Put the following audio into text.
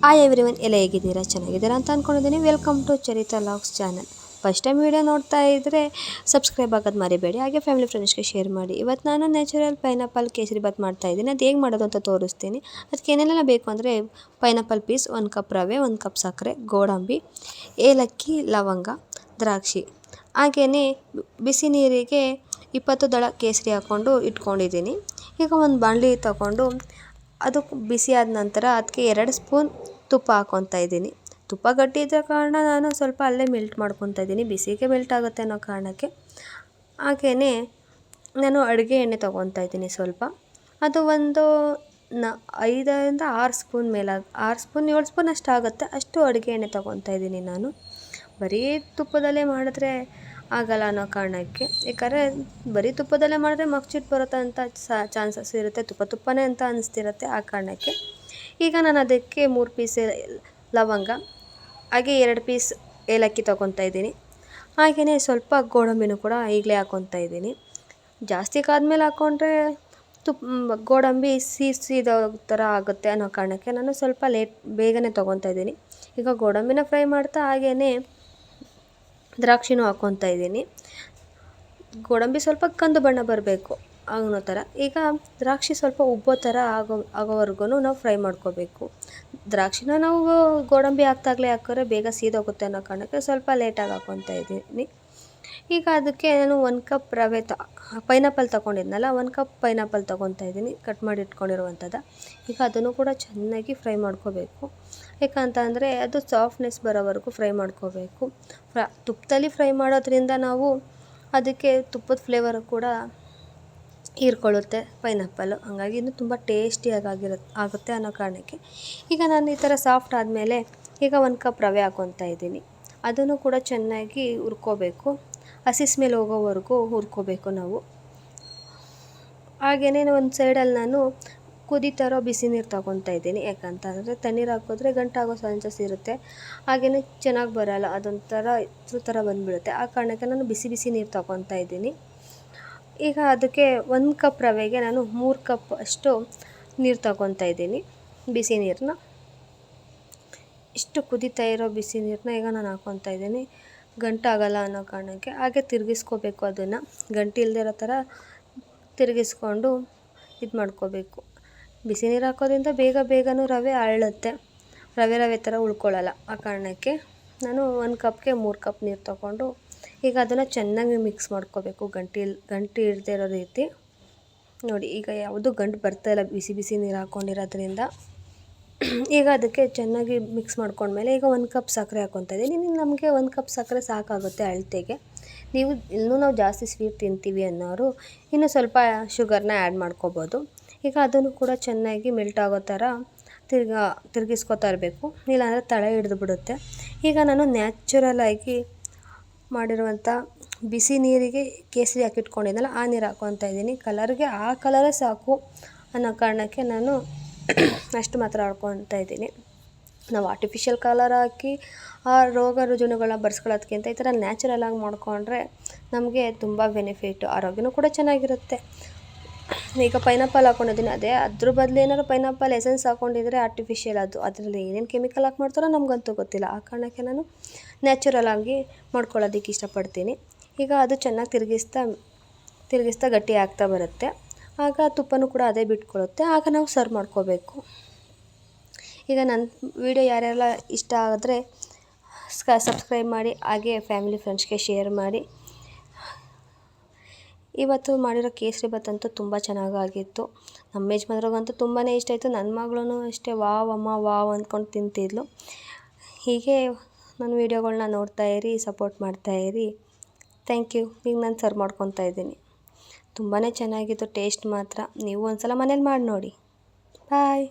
Hi everyone, ಎಲ್ಲ ಹೇಗಿದ್ದೀರಾ? ಚೆನ್ನಾಗಿದ್ದೀರಾ ಅಂತ ಅಂದ್ಕೊಂಡಿದ್ದೀನಿ. Welcome to Charitha logs channel. First time video ನೋಡ್ತಾ ಇದ್ದರೆ ಸಬ್ಸ್ಕ್ರೈಬ್ ಆಗೋದು ಮರಿಬೇಡಿ, ಹಾಗೆ ಫ್ಯಾಮಿಲಿ ಫ್ರೆಂಡ್ಸ್ಗೆ ಶೇರ್ ಮಾಡಿ. ಇವತ್ತು ನಾನು ನ್ಯಾಚುರಲ್ ಪೈನಾಪಲ್ ಕೇಸರಿ ಬಾತ್ ಮಾಡ್ತಾಯಿದ್ದೀನಿ. ಅದು ಹೇಗೆ ಮಾಡೋದು ಅಂತ ತೋರಿಸ್ತೀನಿ. ಅದಕ್ಕೆ ಏನೆಲ್ಲ ಬೇಕು ಅಂದರೆ ಪೈನಾಪಲ್ ಪೀಸ್, 1 ಕಪ್ ರವೆ, 1 ಕಪ್ ಸಕ್ಕರೆ, ಗೋಡಂಬಿ, ಏಲಕ್ಕಿ, ಲವಂಗ, ದ್ರಾಕ್ಷಿ. ಹಾಗೆಯೇ ಬಿಸಿ ನೀರಿಗೆ 20 ದಳ ಕೇಸರಿ ಹಾಕ್ಕೊಂಡು ಇಟ್ಕೊಂಡಿದ್ದೀನಿ. ಈಗ ಒಂದು ಬಾಣಲಿ ತಗೊಂಡು ಅದು ಬಿಸಿ ಆದ ನಂತರ ಅದಕ್ಕೆ 2 ಸ್ಪೂನ್ ತುಪ್ಪ ಹಾಕ್ಕೊತಾ ಇದ್ದೀನಿ. ತುಪ್ಪ ಗಟ್ಟಿ ಇದ್ದ ಕಾರಣ ನಾನು ಸ್ವಲ್ಪ ಅಲ್ಲೇ ಮೆಲ್ಟ್ ಮಾಡ್ಕೊತಾ ಇದ್ದೀನಿ, ಬಿಸಿಗೆ ಮೆಲ್ಟ್ ಆಗುತ್ತೆ ಅನ್ನೋ ಕಾರಣಕ್ಕೆ. ಹಾಗೆಯೇ ನಾನು ಅಡುಗೆ ಎಣ್ಣೆ ತೊಗೊತಾ ಇದ್ದೀನಿ ಸ್ವಲ್ಪ. ಅದು ಒಂದು 5ರಿಂದ 6 ಸ್ಪೂನ್ ಮೇಲೆ 6 ಸ್ಪೂನ್ 7 ಸ್ಪೂನ್ ಅಷ್ಟು ಆಗುತ್ತೆ, ಅಷ್ಟು ಅಡುಗೆ ಎಣ್ಣೆ ತೊಗೊತಾ ಇದ್ದೀನಿ ನಾನು. ಬರೀ ತುಪ್ಪದಲ್ಲೇ ಮಾಡಿದ್ರೆ ಆಗಲ್ಲ ಅನ್ನೋ ಕಾರಣಕ್ಕೆ, ಯಾಕಂದರೆ ಬರೀ ತುಪ್ಪದಲ್ಲೇ ಮಾಡಿದ್ರೆ ಮಗ್ಚಿಟ್ಟು ಬರುತ್ತೆ ಅಂತ ಚಾನ್ಸಸ್ ಇರುತ್ತೆ, ತುಪ್ಪನೇ ಅಂತ ಅನಿಸ್ತಿರುತ್ತೆ. ಆ ಕಾರಣಕ್ಕೆ ಈಗ ನಾನು ಅದಕ್ಕೆ 3 ಪೀಸ್ ಲವಂಗ, ಹಾಗೆ 2 ಪೀಸ್ ಏಲಕ್ಕಿ ತೊಗೊತಾ ಇದ್ದೀನಿ. ಹಾಗೆಯೇ ಸ್ವಲ್ಪ ಗೋಡಂಬಿನೂ ಕೂಡ ಈಗಲೇ ಹಾಕ್ಕೊತಾ ಇದ್ದೀನಿ. ಜಾಸ್ತಿ ಕಾದ್ಮೇಲೆ ಹಾಕ್ಕೊಂಡ್ರೆ ಗೋಡಂಬಿ ಸೀದೋ ಥರ ಆಗುತ್ತೆ ಅನ್ನೋ ಕಾರಣಕ್ಕೆ ನಾನು ಸ್ವಲ್ಪ ಬೇಗನೆ ತೊಗೊತಾ ಇದ್ದೀನಿ. ಈಗ ಗೋಡಂಬಿನ ಫ್ರೈ ಮಾಡ್ತಾ ಹಾಗೆಯೇ ದ್ರಾಕ್ಷಿನೂ ಹಾಕ್ಕೊತಾ ಇದ್ದೀನಿ. ಗೋಡಂಬಿ ಸ್ವಲ್ಪ ಕಂದು ಬಣ್ಣ ಬರಬೇಕು ಅನ್ನೋ ಥರ. ಈಗ ದ್ರಾಕ್ಷಿ ಸ್ವಲ್ಪ ಉಬ್ಬೋ ಥರ ಆಗೋವರೆಗೂ ನಾವು ಫ್ರೈ ಮಾಡ್ಕೋಬೇಕು. ದ್ರಾಕ್ಷಿನ ನಾವು ಗೋಡಂಬಿ ಹಾಕಿದ್ರೆ ಬೇಗ ಸೀದೋಗುತ್ತೆ ಅನ್ನೋ ಕಾರಣಕ್ಕೆ ಸ್ವಲ್ಪ ಲೇಟಾಗಿ ಹಾಕ್ಕೊತಾ ಇದ್ದೀನಿ. ಈಗ ಅದಕ್ಕೆ ನಾನು 1 ಕಪ್ ರವೆ ಪೈನಾಪಲ್ ತೊಗೊಂಡಿದ್ನಲ್ಲ, 1 ಕಪ್ ಪೈನಾಪಲ್ ತೊಗೊತಾ ಇದ್ದೀನಿ, ಕಟ್ ಮಾಡಿ ಇಟ್ಕೊಂಡಿರುವಂಥದ್ದು. ಈಗ ಅದನ್ನು ಕೂಡ ಚೆನ್ನಾಗಿ ಫ್ರೈ ಮಾಡ್ಕೋಬೇಕು. ಯಾಕಂತಂದರೆ ಅದು ಸಾಫ್ಟ್ನೆಸ್ ಬರೋವರೆಗೂ ಫ್ರೈ ಮಾಡ್ಕೋಬೇಕು. ತುಪ್ಪದಲ್ಲಿ ಫ್ರೈ ಮಾಡೋದ್ರಿಂದ ನಾವು ಅದಕ್ಕೆ ತುಪ್ಪದ ಫ್ಲೇವರು ಕೂಡ ಹೀರ್ಕೊಳ್ಳುತ್ತೆ ಪೈನಾಪಲ್ಲು, ಹಾಗಾಗಿ ಇನ್ನೂ ತುಂಬ ಟೇಸ್ಟಿಯಾಗಿ ಆಗುತ್ತೆ ಅನ್ನೋ ಕಾರಣಕ್ಕೆ. ಈಗ ನಾನು ಈ ಥರ ಸಾಫ್ಟ್ ಆದಮೇಲೆ ಈಗ 1 ಕಪ್ ರವೆ ಹಾಕ್ಕೊತಾ ಇದ್ದೀನಿ. ಅದನ್ನು ಕೂಡ ಚೆನ್ನಾಗಿ ಹುರ್ಕೋಬೇಕು, ಹಸಿ ಸ್ಮೆಲ್ ಹೋಗೋವರೆಗೂ ಹುರ್ಕೋಬೇಕು ನಾವು. ಹಾಗೆಯೇ ಒಂದು ಸೈಡಲ್ಲಿ ನಾನು ಕುದೀತಾರೋ ಬಿಸಿ ನೀರು ತೊಗೊತಾ ಇದ್ದೀನಿ. ಯಾಕಂತಂದರೆ ತಣ್ಣೀರು ಹಾಕಿದ್ರೆ ಗಂಟಾಗೋ ಚಾನ್ಸಸ್ ಇರುತ್ತೆ, ಹಾಗೆಯೇ ಚೆನ್ನಾಗಿ ಬರೋಲ್ಲ, ಅದೊಂಥರ ಇದ್ರ ಥರ ಬಂದುಬಿಡುತ್ತೆ. ಆ ಕಾರಣಕ್ಕೆ ನಾನು ಬಿಸಿ ನೀರು ತೊಗೊತಾ ಇದ್ದೀನಿ. ಈಗ ಅದಕ್ಕೆ 1 ಕಪ್ ರವೆಗೆ ನಾನು 3 ಕಪ್ ಅಷ್ಟು ನೀರು ತೊಗೊತಾ ಇದ್ದೀನಿ, ಬಿಸಿ ನೀರನ್ನ. ಇಷ್ಟು ಕುದೀತಾ ಇರೋ ಬಿಸಿ ನೀರನ್ನ ಈಗ ನಾನು ಹಾಕ್ಕೊತಾ ಇದ್ದೀನಿ, ಗಂಟಾಗಲ್ಲ ಅನ್ನೋ ಕಾರಣಕ್ಕೆ. ಹಾಗೆ ತಿರುಗಿಸ್ಕೋಬೇಕು, ಅದನ್ನು ಗಂಟು ಇಲ್ಲದೆ ಇರೋ ಥರ ತಿರುಗಿಸ್ಕೊಂಡು ಇದು ಮಾಡ್ಕೋಬೇಕು. ಬಿಸಿ ನೀರು ಹಾಕೋದ್ರಿಂದ ಬೇಗನೂ ರವೆ ಅರಳುತ್ತೆ, ರವೆ ಥರ ಉಳ್ಕೊಳ್ಳಲ್ಲ. ಆ ಕಾರಣಕ್ಕೆ ನಾನು 1 ಕಪ್ಗೆ 3 ಕಪ್ ನೀರು ತೊಗೊಂಡು ಈಗ ಅದನ್ನು ಚೆನ್ನಾಗಿ ಮಿಕ್ಸ್ ಮಾಡ್ಕೋಬೇಕು, ಗಂಟು ಇರದೇ ಇರೋ ರೀತಿ. ನೋಡಿ, ಈಗ ಯಾವುದೂ ಗಂಟು ಬರ್ತಾಯಿಲ್ಲ ಬಿಸಿ ನೀರು ಹಾಕ್ಕೊಂಡಿರೋದ್ರಿಂದ. ಈಗ ಅದಕ್ಕೆ ಚೆನ್ನಾಗಿ ಮಿಕ್ಸ್ ಮಾಡ್ಕೊಂಡ್ಮೇಲೆ ಈಗ 1 ಕಪ್ ಸಕ್ಕರೆ ಹಾಕ್ಕೊತಾ ಇದ್ದೀನಿ. ನಮಗೆ 1 ಕಪ್ ಸಕ್ಕರೆ ಸಾಕಾಗುತ್ತೆ ಅಳತೆಗೆ. ನಾವು ಜಾಸ್ತಿ ಸ್ವೀಟ್ ತಿಂತೀವಿ ಅನ್ನೋರು ಇನ್ನೂ ಸ್ವಲ್ಪ ಶುಗರ್ನ ಆ್ಯಡ್ ಮಾಡ್ಕೋಬೋದು. ಈಗ ಅದನ್ನು ಕೂಡ ಚೆನ್ನಾಗಿ ಮೆಲ್ಟ್ ಆಗೋ ಥರ ತಿರುಗಿಸ್ಕೊತಾ ಇರಬೇಕು, ಇಲ್ಲಾಂದರೆ ತಳ ಹಿಡಿದು ಬಿಡುತ್ತೆ. ಈಗ ನಾನು ನ್ಯಾಚುರಲಾಗಿ ಮಾಡಿರುವಂಥ ಬಿಸಿ ನೀರಿಗೆ ಕೇಸರಿ ಹಾಕಿಟ್ಕೊಂಡಿದ್ದೆನಲ್ಲ, ಆ ನೀರು ಹಾಕ್ಕೊತಾ ಇದ್ದೀನಿ. ಕಲರ್ಗೆ ಆ ಕಲರೇ ಸಾಕು ಅನ್ನೋ ಕಾರಣಕ್ಕೆ ನಾನು ಅಷ್ಟು ಮಾತ್ರ ಹಾಕ್ಕೊತಾ ಇದ್ದೀನಿ. ನಾವು ಆರ್ಟಿಫಿಷಿಯಲ್ ಕಲರ್ ಹಾಕಿ ಆ ರೋಗ ರುಜಿನಗಳನ್ನ ಬರ್ಸ್ಕೊಳ್ಳೋದಕ್ಕಿಂತ ಈ ಥರ ನ್ಯಾಚುರಲಾಗಿ ಮಾಡಿಕೊಂಡ್ರೆ ನಮಗೆ ತುಂಬ ಬೆನಿಫಿಟ್ಟು, ಆರೋಗ್ಯನೂ ಕೂಡ ಚೆನ್ನಾಗಿರುತ್ತೆ. ಈಗ ಪೈನಾಪಲ್ ಹಾಕ್ಕೊಂಡಿದ್ದೀನಿ, ಅದ್ರ ಬದಲು ಏನಾದ್ರು ಪೈನಾಪಲ್ ಎಸೆನ್ಸ್ ಹಾಕ್ಕೊಂಡಿದ್ರೆ ಆರ್ಟಿಫಿಷಿಯಲ್, ಅದರಲ್ಲಿ ಏನೇನು ಕೆಮಿಕಲ್ ಹಾಕಿ ಮಾಡ್ತಾರೋ ನಮಗಂತೂ ಗೊತ್ತಿಲ್ಲ. ಆ ಕಾರಣಕ್ಕೆ ನಾನು ನ್ಯಾಚುರಲಾಗಿ ಮಾಡ್ಕೊಳ್ಳೋದಕ್ಕೆ ಇಷ್ಟಪಡ್ತೀನಿ. ಈಗ ಅದು ಚೆನ್ನಾಗಿ ತಿರುಗಿಸ್ತಾ ಗಟ್ಟಿ ಆಗ್ತಾ ಬರುತ್ತೆ, ಆಗ ತುಪ್ಪನೂ ಕೂಡ ಅದೇ ಬಿಟ್ಕೊಳ್ಳುತ್ತೆ. ಆಗ ನಾವು ಸರ್ವ್ ಮಾಡ್ಕೋಬೇಕು. ಈಗ ನನ್ನ ವಿಡಿಯೋ ಯಾರೆಲ್ಲ ಇಷ್ಟ ಆದರೆ ಸಬ್ಸ್ಕ್ರೈಬ್ ಮಾಡಿ, ಹಾಗೆ ಫ್ಯಾಮಿಲಿ ಫ್ರೆಂಡ್ಸ್ಗೆ ಶೇರ್ ಮಾಡಿ. ಇವತ್ತು ಮಾಡಿರೋ ಕೇಸರಿ ಬಾತ್ ಅಂತೂ ತುಂಬ ಚೆನ್ನಾಗಾಗಿತ್ತು. ನಮ್ಮ ಯಜಮಾನ್ರಿಗಂತೂ ತುಂಬಾ ಇಷ್ಟ ಆಯಿತು. ನನ್ನ ಮಗಳೂ ಅಷ್ಟೇ, ವಾವ್ ಅಮ್ಮ ವಾವ್ ಅಂದ್ಕೊಂಡು ತಿಂತಿದ್ಲು. ಹೀಗೆ ನನ್ನ ವೀಡಿಯೋಗಳನ್ನ ನೋಡ್ತಾಯಿರಿ, ಸಪೋರ್ಟ್ ಮಾಡ್ತಾಯಿರಿ. Thank you. ಈಗ ನಾನು ಸರ್ವ್ ಮಾಡ್ಕೊತಾ ಇದ್ದೀನಿ. ತುಂಬಾ ಚೆನ್ನಾಗಿತ್ತು ಟೇಸ್ಟ್ ಮಾತ್ರ. ನೀವು ಒಂದು ಸಲ ಮನೇಲಿ ಮಾಡಿ ನೋಡಿ. ಬಾಯ್.